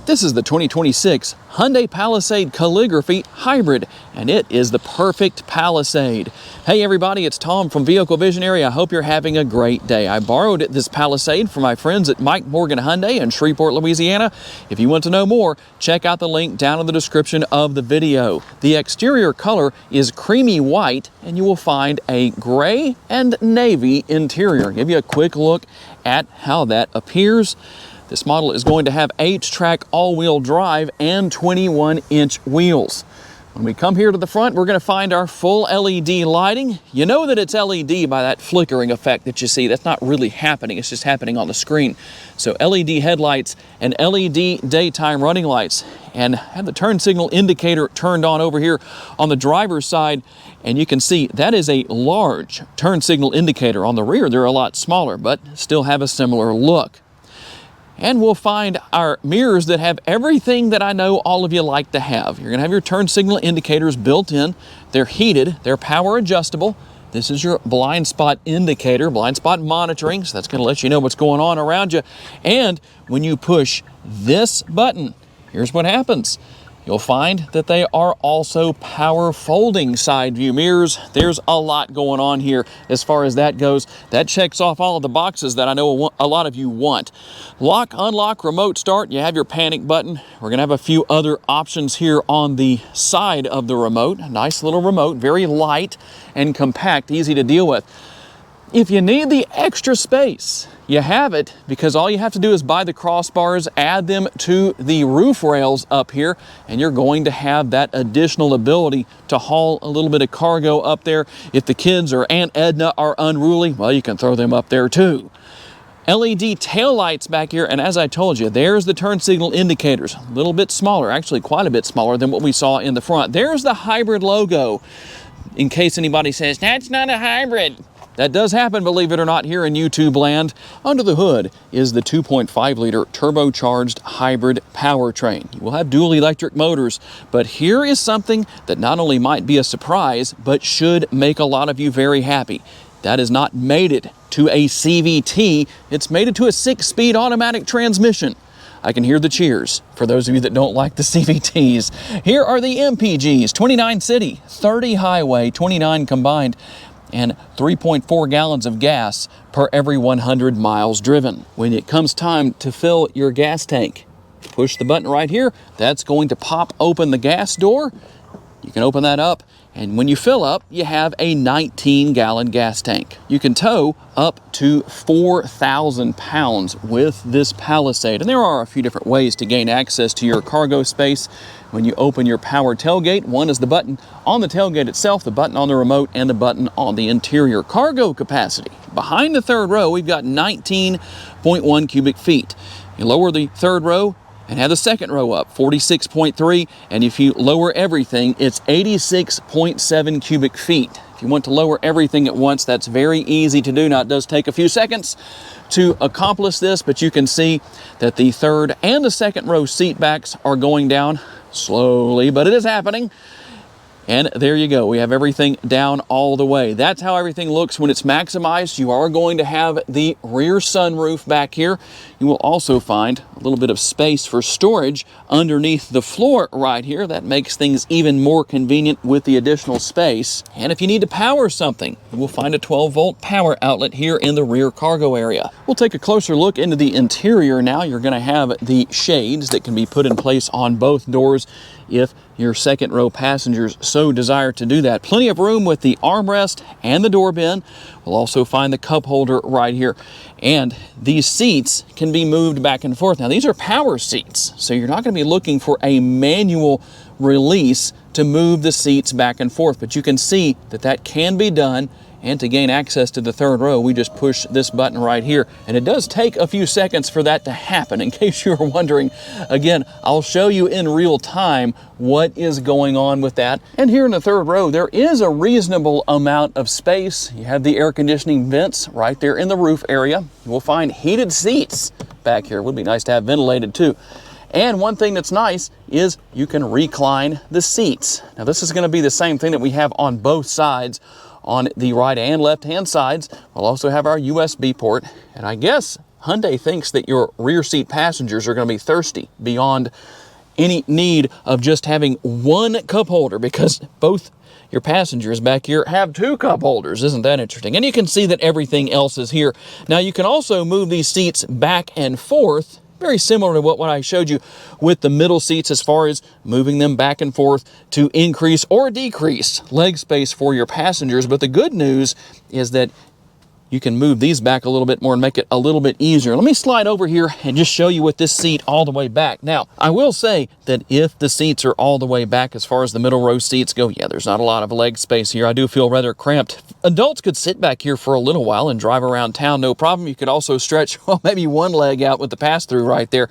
This is the 2026 Hyundai Palisade Calligraphy Hybrid, and it is the perfect Palisade. Hey everybody, it's Tom from Vehicle Visionary. I hope you're having a great day. I borrowed this Palisade from my friends at Mike Morgan Hyundai in Shreveport, Louisiana. If you want to know more, check out the link down in the description of the video. The exterior color is creamy white, and you will find a gray and navy interior. I'll give you a quick look at how that appears. This model is going to have H-Track all-wheel drive and 21-inch wheels. When we come here to the front, we're going to find our full LED lighting. You know that it's LED by that flickering effect that you see. That's not really happening. It's just happening on the screen. So LED headlights and LED daytime running lights. And have the turn signal indicator turned on over here on the driver's side. And you can see that is a large turn signal indicator. On the rear, they're a lot smaller, but still have a similar look. And we'll find our mirrors that have everything that I know all of you like to have. You're going to have your turn signal indicators built in. They're heated. They're power adjustable. This is your blind spot indicator, blind spot monitoring. So that's going to let you know what's going on around you. And when you push this button, here's what happens. You'll find that they are also power folding side view mirrors. There's a lot going on here as far as that goes. That checks off all of the boxes that I know a lot of you want. Lock, unlock, remote start. You have your panic button. We're going to have a few other options here on the side of the remote. A nice little remote, very light and compact, easy to deal with. If you need the extra space, you have it, because all you have to do is buy the crossbars, add them to the roof rails up here, and you're going to have that additional ability to haul a little bit of cargo up there. If the kids or Aunt Edna are unruly, well, you can throw them up there too. LED taillights back here, and as I told you, there's the turn signal indicators. A little bit smaller, actually quite a bit smaller than what we saw in the front. There's the hybrid logo, in case anybody says, that's not a hybrid. That does happen, believe it or not, here in YouTube land. Under the hood is the 2.5-liter turbocharged hybrid powertrain. You will have dual electric motors, but here is something that not only might be a surprise, but should make a lot of you very happy. That has not made it to a CVT. It's made it to a 6-speed automatic transmission. I can hear the cheers for those of you that don't like the CVTs. Here are the MPGs, 29 city, 30 highway, 29 combined, and 3.4 gallons of gas per every 100 miles driven. When it comes time to fill your gas tank, push the button right here. That's going to pop open the gas door. You can open that up, and when you fill up, you have a 19-gallon gas tank. You can tow up to 4,000 pounds with this Palisade, and there are a few different ways to gain access to your cargo space. When you open your power tailgate, one is the button on the tailgate itself, the button on the remote, and the button on the interior. Cargo capacity. Behind the third row, we've got 19.1 cubic feet. You lower the third row and have the second row up, 46.3, and if you lower everything, it's 86.7 cubic feet. If you want to lower everything at once, that's very easy to do. Now, it does take a few seconds to accomplish this, but you can see that the third and the second row seat backs are going down slowly, but it is happening. And there you go. We have everything down all the way. That's how everything looks when it's maximized. You are going to have the rear sunroof back here. You will also find a little bit of space for storage underneath the floor right here. That makes things even more convenient with the additional space. And if you need to power something, you will find a 12-volt power outlet here in the rear cargo area. We'll take a closer look into the interior now. You're going to have the shades that can be put in place on both doors if your second row passengers so desire to do that. Plenty of room with the armrest and the door bin. We'll also find the cup holder right here. And these seats can be moved back and forth. Now, these are power seats, so you're not going to be looking for a manual release to move the seats back and forth, but you can see that that can be done. And to gain access to the third row, we just push this button right here. And it does take a few seconds for that to happen, in case you were wondering. Again, I'll show you in real time what is going on with that. And here in the third row, there is a reasonable amount of space. You have the air conditioning vents right there in the roof area. You will find heated seats back here. It would be nice to have ventilated too. And one thing that's nice is you can recline the seats. Now, this is going to be the same thing that we have on both sides. On the right and left hand sides, we'll also have our USB port, and I guess Hyundai thinks that your rear seat passengers are going to be thirsty beyond any need of just having one cup holder, because both your passengers back here have 2 cup holders. Isn't that interesting? And you can see that everything else is here. Now you can also move these seats back and forth, very similar to what I showed you with the middle seats, as far as moving them back and forth to increase or decrease leg space for your passengers. But the good news is that you can move these back a little bit more and make it a little bit easier. Let me slide over here and just show you with this seat all the way back. Now, I will say that if the seats are all the way back as far as the middle row seats go, yeah, there's not a lot of leg space here. I do feel rather cramped. Adults could sit back here for a little while and drive around town, no problem. You could also stretch, well, maybe one leg out with the pass-through right there.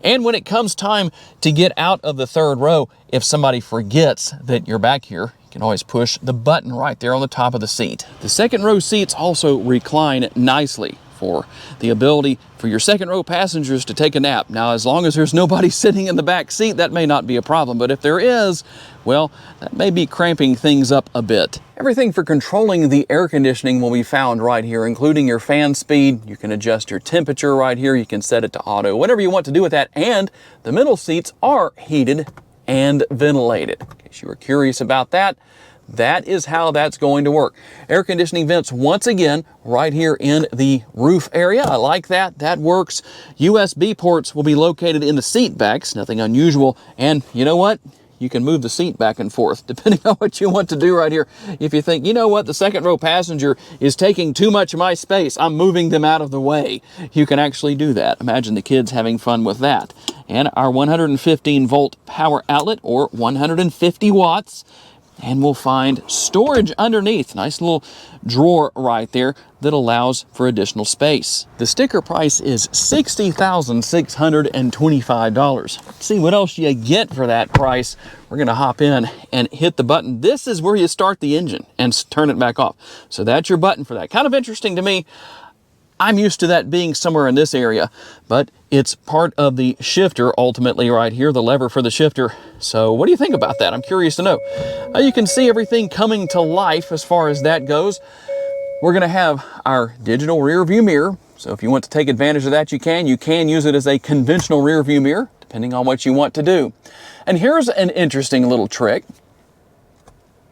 And when it comes time to get out of the third row, if somebody forgets that you're back here, you can always push the button right there on the top of the seat. The second row seats also recline nicely for the ability for your second row passengers to take a nap. Now, as long as there's nobody sitting in the back seat, that may not be a problem. But if there is, well, that may be cramping things up a bit. Everything for controlling the air conditioning will be found right here, including your fan speed. You can adjust your temperature right here. You can set it to auto, whatever you want to do with that. And the middle seats are heated and ventilated. In case you were curious about that, that is how that's going to work. Air conditioning vents once again right here in the roof area. I like that. That works. USB ports will be located in the seat backs. Nothing unusual. And you know what? You can move the seat back and forth depending on what you want to do right here. If you think, you know what, the second row passenger is taking too much of my space, I'm moving them out of the way, you can actually do that. Imagine the kids having fun with that. And our 115 volt power outlet, or 150 watts. And we'll find storage underneath. Nice little drawer right there that allows for additional space. The sticker price is $60,625. Let's see what else you get for that price. We're gonna hop in and hit the button. This is where you start the engine and turn it back off. So that's your button for that. Kind of interesting to me. I'm used to that being somewhere in this area, but it's part of the shifter ultimately right here, the lever for the shifter. So what do you think about that? I'm curious to know. You can see everything coming to life as far as that goes. We're gonna have our digital rear view mirror. So if you want to take advantage of that, you can. You can use it as a conventional rear view mirror, depending on what you want to do. And here's an interesting little trick. You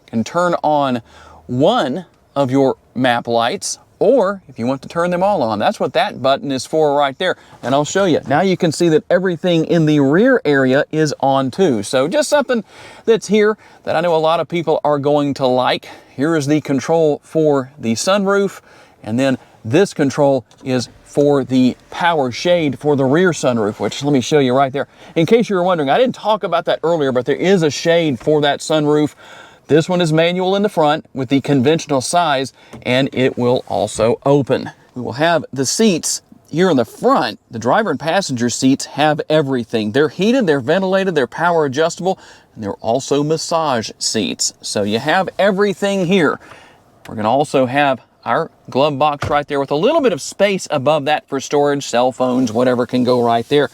can turn on one of your map lights, or if you want to turn them all on. That's what that button is for right there. And I'll show you. Now you can see that everything in the rear area is on too. So just something that's here that I know a lot of people are going to like. Here is the control for the sunroof. And then this control is for the power shade for the rear sunroof, which let me show you right there. In case you were wondering, I didn't talk about that earlier, but there is a shade for that sunroof. This one is manual in the front with the conventional size, and it will also open. We will have the seats here in the front. The driver and passenger seats have everything. They're heated, they're ventilated, they're power adjustable, and they're also massage seats. So you have everything here. We're going to also have our glove box right there with a little bit of space above that for storage, cell phones, whatever can go right there.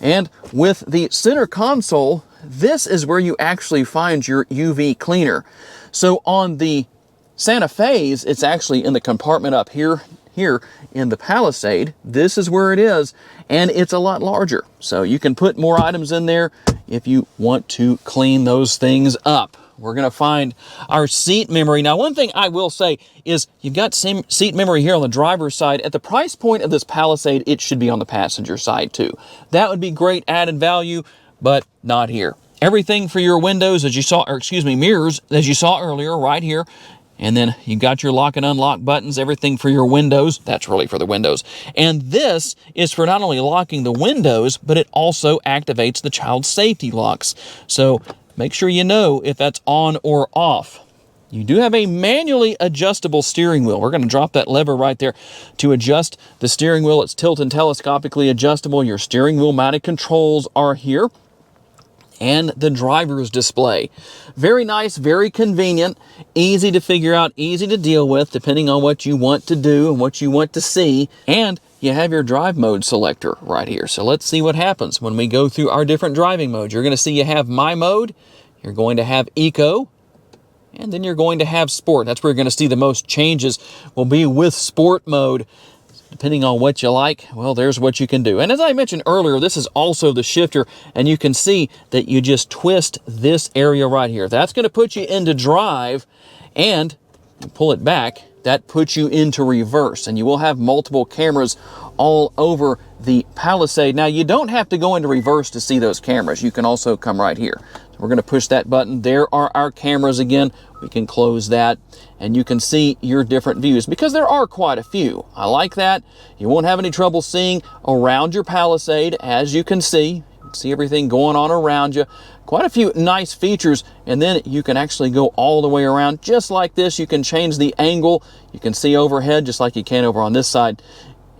And with the center console, this is where you actually find your UV cleaner. So on the Santa Fe's, it's actually in the compartment up here in the Palisade. This is where it is, and it's a lot larger. So you can put more items in there if you want to clean those things up. We're going to find our seat memory. Now, one thing I will say is you've got same seat memory here on the driver's side. At the price point of this Palisade, it should be on the passenger side too. That would be great added value, but not here. Everything for your windows, as you saw, or excuse me, mirrors, as you saw earlier, right here. And then you've got your lock and unlock buttons, everything for your windows. That's really for the windows. And this is for not only locking the windows, but it also activates the child safety locks. So make sure you know if that's on or off. You do have a manually adjustable steering wheel. We're going to drop that lever right there to adjust the steering wheel. It's tilt and telescopically adjustable. Your steering wheel mounted controls are here. And the driver's display. Very nice, very convenient, easy to figure out, easy to deal with, depending on what you want to do and what you want to see. And you have your drive mode selector right here. So let's see what happens when we go through our different driving modes. You're going to see you have My Mode, you're going to have Eco, and then you're going to have Sport. That's where you're going to see the most changes will be with Sport mode. depending on what you like, well, there's what you can do. And as I mentioned earlier, this is also the shifter, and you can see that you just twist this area right here. That's going to put you into drive, and you pull it back, that puts you into reverse, and you will have multiple cameras all over the Palisade. Now, you don't have to go into reverse to see those cameras. You can also come right here. So we're going to push that button. There are our cameras again. We can close that, and you can see your different views because there are quite a few. I like that. You won't have any trouble seeing around your Palisade, as you can see. See everything going on around you. Quite a few nice features, and then you can actually go all the way around just like this. You can change the angle. You can see overhead just like you can over on this side,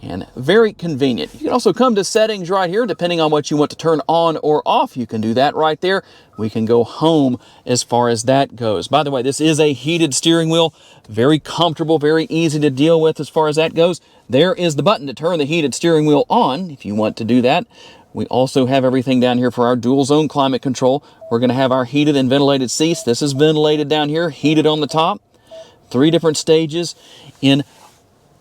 and very convenient. You can also come to settings right here depending on what you want to turn on or off. You can do that right there. We can go home as far as that goes. By the way, this is a heated steering wheel. Very comfortable, very easy to deal with as far as that goes. There is the button to turn the heated steering wheel on if you want to do that. We also have everything down here for our dual zone climate control. We're going to have our heated and ventilated seats. This is ventilated down here, heated on the top. 3 different stages in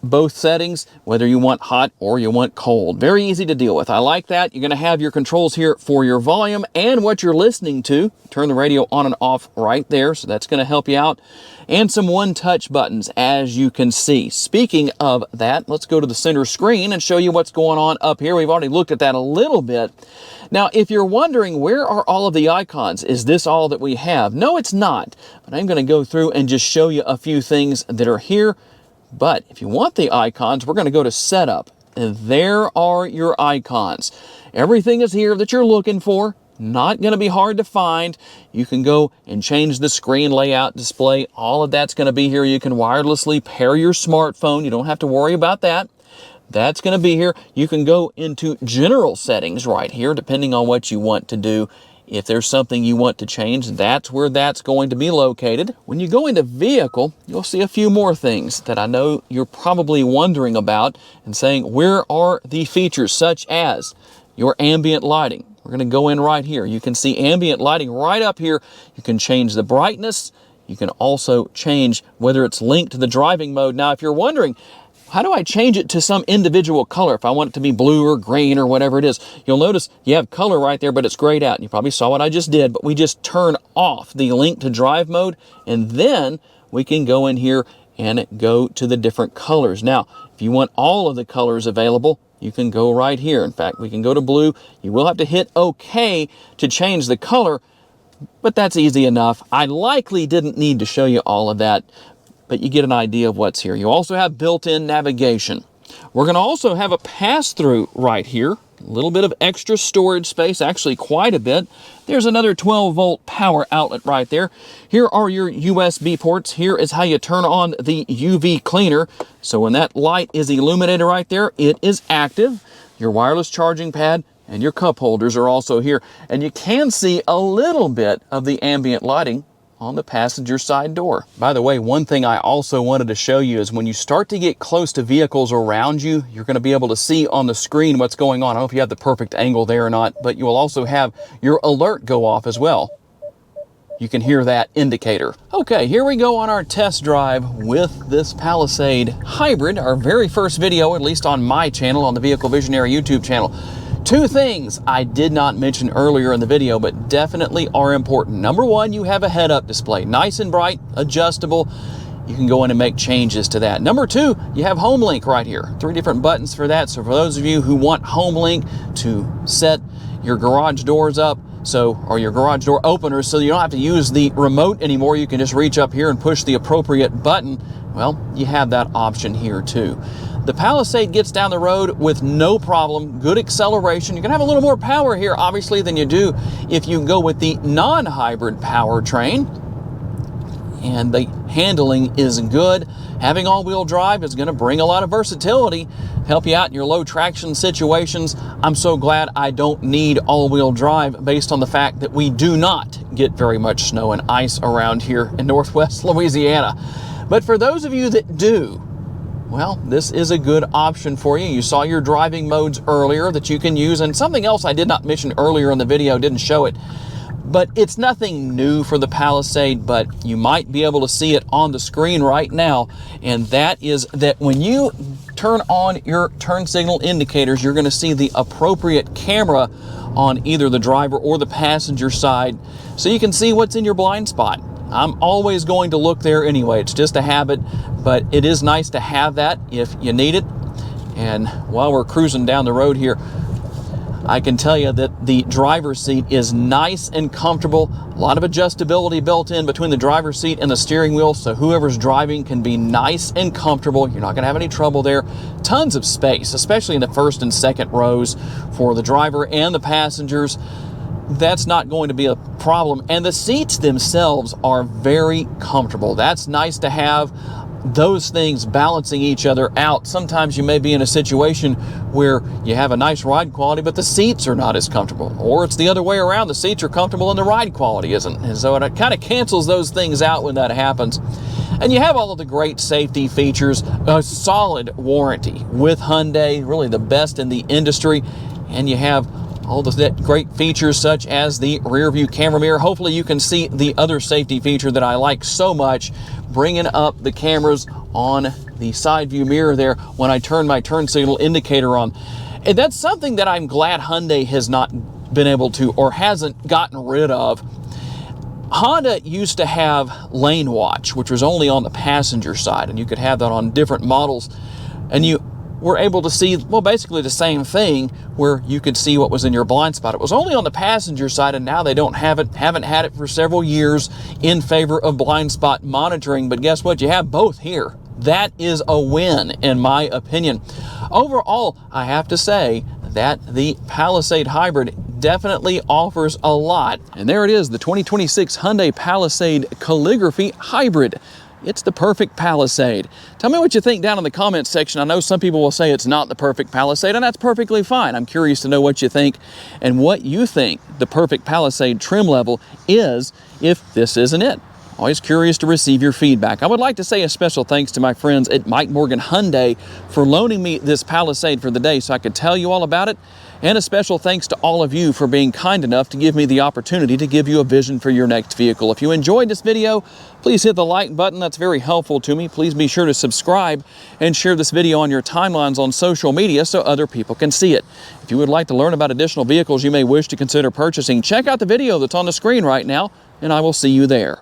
both settings, whether you want hot or you want cold. Very easy to deal with. I like that. You're going to have your controls here for your volume and what you're listening to. Turn the radio on and off right there, so that's going to help you out. And some one-touch buttons, as you can see. Speaking of that, let's go to the center screen and show you what's going on up here. We've already looked at that a little bit. Now, if you're wondering, where are all of the icons? Is this all that we have? No, it's not. But I'm going to go through and just show you a few things that are here. But if you want the icons, we're going to go to Setup, and there are your icons. Everything is here that you're looking for. Not going to be hard to find. You can go and change the screen layout, display. All of that's going to be here. You can wirelessly pair your smartphone. You don't have to worry about that. That's going to be here. You can go into general settings right here, depending on what you want to do. If there's something you want to change, that's where that's going to be located. When you go into vehicle, you'll see a few more things that I know you're probably wondering about and saying, where are the features such as your ambient lighting? We're going to go in right here. You can see ambient lighting right up here. You can change the brightness. You can also change whether it's linked to the driving mode. Now, if you're wondering, how do I change it to some individual color if I want it to be blue or green or whatever it is? You'll notice you have color right there, but it's grayed out. You probably saw what I just did, but we just turn off the link to drive mode, and then we can go in here and go to the different colors. Now, if you want all of the colors available, you can go right here. In fact, we can go to blue. You will have to hit OK to change the color, but that's easy enough. I likely didn't need to show you all of that, but you get an idea of what's here. You also have built-in navigation. We're going to also have a pass-through right here. A little bit of extra storage space, actually quite a bit. There's another 12-volt power outlet right there. Here are your USB ports. Here is how you turn on the UV cleaner. So when that light is illuminated right there, it is active. Your wireless charging pad and your cup holders are also here. And you can see a little bit of the ambient lighting on the passenger side door. By the way, one thing I also wanted to show you is when you start to get close to vehicles around you, you're going to be able to see on the screen what's going on. I don't know if you have the perfect angle there or not, but you will also have your alert go off as well. You can hear that indicator. Okay, here we go on our test drive with this Palisade Hybrid, our very first video, at least on my channel, on the Vehicle Visionary YouTube channel. 2 things I did not mention earlier in the video, but definitely are important. Number 1, you have a head-up display. Nice and bright, adjustable. You can go in and make changes to that. Number 2, you have Home Link right here. 3 different buttons for that. So for those of you who want Home Link to set your garage doors up, or your garage door openers, so you don't have to use the remote anymore, you can just reach up here and push the appropriate button. Well, you have that option here too. The Palisade gets down the road with no problem, good acceleration. You're going to have a little more power here, obviously, than you do if you go with the non-hybrid powertrain. And the handling is good. Having all-wheel drive is going to bring a lot of versatility, help you out in your low traction situations. I'm so glad I don't need all-wheel drive based on the fact that we do not get very much snow and ice around here in Northwest Louisiana. But for those of you that do, well, this is a good option for you. You saw your driving modes earlier that you can use, and something else I did not mention earlier in the video, didn't show it, But it's nothing new for the Palisade, but you might be able to see it on the screen right now. And that is that when you turn on your turn signal indicators, you're going to see the appropriate camera on either the driver or the passenger side, so you can see what's in your blind spot. I'm always going to look there anyway. It's just a habit, but it is nice to have that if you need it. And while we're cruising down the road here, I can tell you that the driver's seat is nice and comfortable. A lot of adjustability built in between the driver's seat and the steering wheel, so whoever's driving can be nice and comfortable. You're not going to have any trouble there. Tons of space, especially in the first and second rows for the driver and the passengers. That's not going to be a problem. And the seats themselves are very comfortable. That's nice to have. Those things balancing each other out. Sometimes you may be in a situation where you have a nice ride quality, but the seats are not as comfortable. Or it's the other way around. The seats are comfortable and the ride quality isn't. And so it kind of cancels those things out when that happens. And you have all of the great safety features, a solid warranty with Hyundai, really the best in the industry. And you have all the great features such as the rear view camera mirror. Hopefully you can see the other safety feature that I like so much, bringing up the cameras on the side view mirror there when I turn my turn signal indicator on. And that's something that I'm glad Hyundai has not been able to, or hasn't gotten rid of. Honda used to have lane watch, which was only on the passenger side, and you could have that on different models, and you were able to see, well, basically the same thing, where you could see what was in your blind spot. It was only on the passenger side, and now they don't have it, haven't had it for several years in favor of blind spot monitoring. But guess what? You have both here. That is a win, in my opinion. Overall, I have to say that the Palisade Hybrid definitely offers a lot. And there it is, the 2026 Hyundai Palisade Calligraphy Hybrid. It's the perfect Palisade. Tell me what you think down in the comments section. I know some people will say it's not the perfect Palisade, and that's perfectly fine. I'm curious to know what you think and what you think the perfect Palisade trim level is if this isn't it. Always curious to receive your feedback. I would like to say a special thanks to my friends at Mike Morgan Hyundai for loaning me this Palisade for the day so I could tell you all about it. And a special thanks to all of you for being kind enough to give me the opportunity to give you a vision for your next vehicle. If you enjoyed this video, please hit the like button. That's very helpful to me. Please be sure to subscribe and share this video on your timelines on social media so other people can see it. If you would like to learn about additional vehicles you may wish to consider purchasing, check out the video that's on the screen right now, and I will see you there.